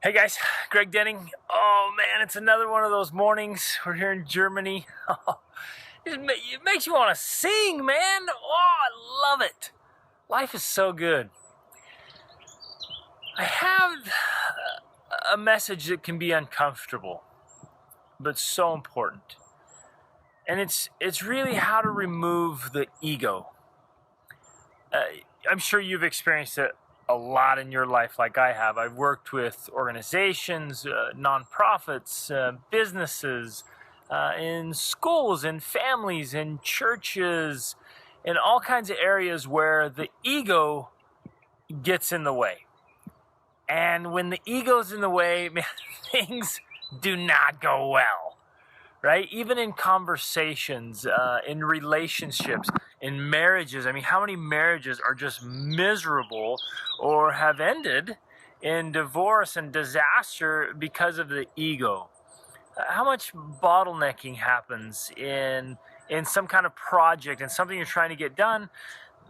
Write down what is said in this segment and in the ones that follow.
Hey guys, Greg Denning. Oh man, it's another one of those mornings. We're here in Germany. It makes you want to sing, man. Oh, I love it. Life is so good. I have a message that can be uncomfortable, but so important. And it's really how to remove the ego. Uh, I'm sure you've experienced it a lot in your life like I have. I've worked with organizations, nonprofits, businesses, in schools, in families, in churches, in all kinds of areas where the ego gets in the way. And when the ego's in the way, man, things do not go well, right? Even in conversations, in relationships, in marriages. I mean, how many marriages are just miserable or have ended in divorce and disaster because of the ego? How much bottlenecking happens in some kind of project and something you're trying to get done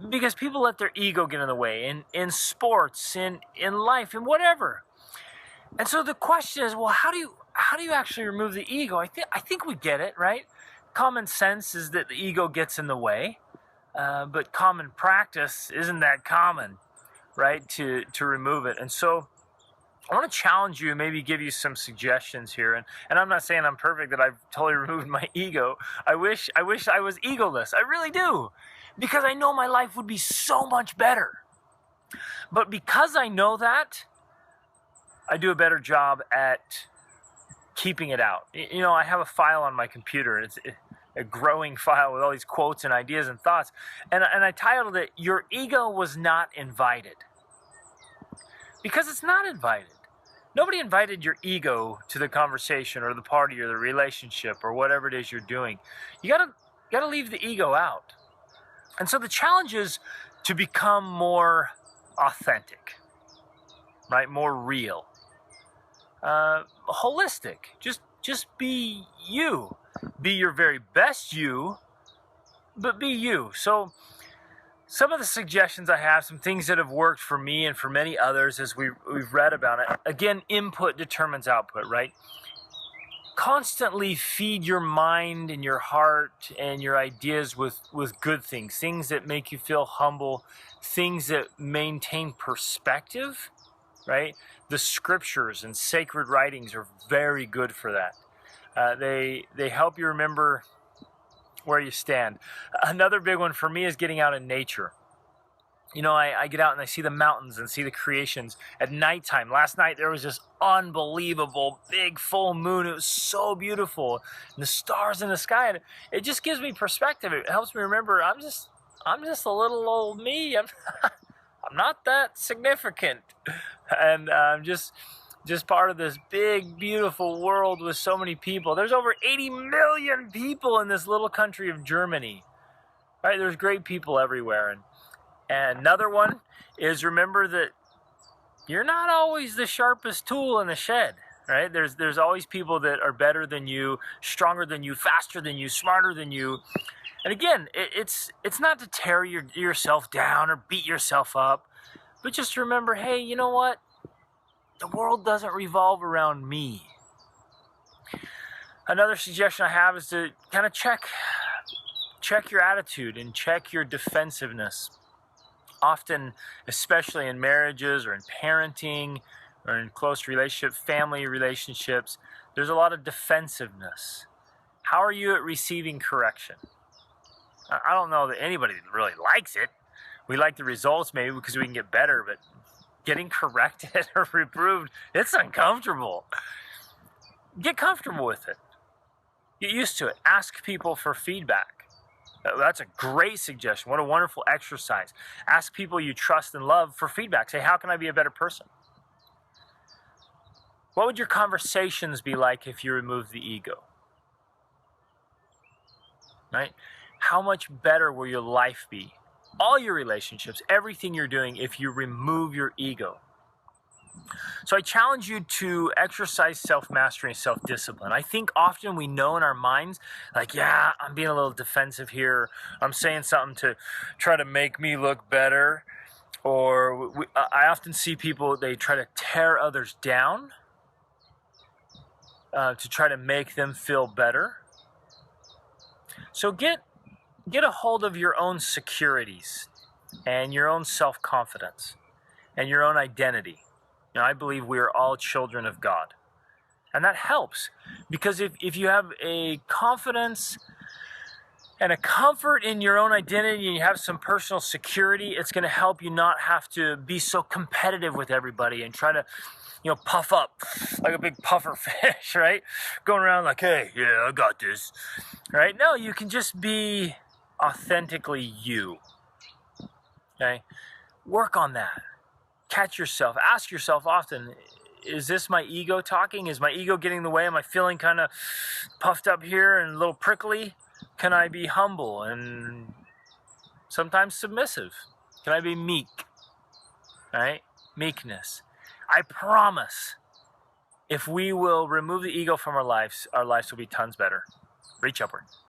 because people let their ego get in the way in sports, in life, in whatever. And so the question is, well, how do you actually remove the ego? I think we get it, right? Common sense is that the ego gets in the way, but common practice isn't that common, right? To remove it. And so I want to challenge you, maybe give you some suggestions here. And I'm not saying I'm perfect, that I've totally removed my ego. I wish I was egoless. I really do, because I know my life would be so much better. But because I know that, I do a better job at keeping it out. You know, I have a file on my computer, and it's a growing file with all these quotes and ideas and thoughts. And I titled it, "Your Ego Was Not Invited." Because it's not invited. Nobody invited your ego to the conversation or the party or the relationship or whatever it is you're doing. You gotta leave the ego out. And so the challenge is to become more authentic, right? More real. Holistic. Just be you. Be your very best you, but be you. So some of the suggestions I have, some things that have worked for me and for many others as we've read about it. Again, input determines output, right? Constantly feed your mind and your heart and your ideas with good things, things that make you feel humble, things that maintain perspective, right? The scriptures and sacred writings are very good for that. They help you remember where you stand. Another big one for me is getting out in nature. You know, I get out and I see the mountains and see the creations at nighttime. Last night there was this unbelievable big full moon. It was so beautiful, and the stars in the sky. And it just gives me perspective. It helps me remember I'm just a little old me. I'm not that significant, and I'm just part of this big, beautiful world with so many people. There's over 80 million people in this little country of Germany, right? There's great people everywhere. And another one is, remember that you're not always the sharpest tool in the shed, right? There's always people that are better than you, stronger than you, faster than you, smarter than you. And again, it's not to tear yourself down or beat yourself up, but just remember, hey, you know what? The world doesn't revolve around me. Another suggestion I have is to kind of check your attitude and check your defensiveness. Often, especially in marriages or in parenting or in close relationships, family relationships, there's a lot of defensiveness. How are you at receiving correction? I don't know that anybody really likes it. We like the results maybe because we can get better, but getting corrected or reproved, it's uncomfortable. Get comfortable with it. Get used to it. Ask people for feedback. That's a great suggestion. What a wonderful exercise. Ask people you trust and love for feedback. Say, how can I be a better person? What would your conversations be like if you removed the ego? Right? How much better will your life be? All your relationships, everything you're doing, if you remove your ego. So I challenge you to exercise self-mastery and self-discipline. I think often we know in our minds, like, yeah, I'm being a little defensive here. I'm saying something to try to make me look better. Or I often see people, they try to tear others down to try to make them feel better. So get a hold of your own securities and your own self-confidence and your own identity. I believe we are all children of God. And that helps, because if you have a confidence and a comfort in your own identity and you have some personal security, it's going to help you not have to be so competitive with everybody and try to, puff up like a big puffer fish, right? Going around like, hey, yeah, I got this, right? No, you can just be authentically you, okay? Work on that. Catch yourself. Ask yourself often, is this my ego talking? Is my ego getting in the way? Am I feeling kind of puffed up here and a little prickly? Can I be humble and sometimes submissive? Can I be meek? Right? Meekness. I promise, if we will remove the ego from our lives will be tons better. Reach upward.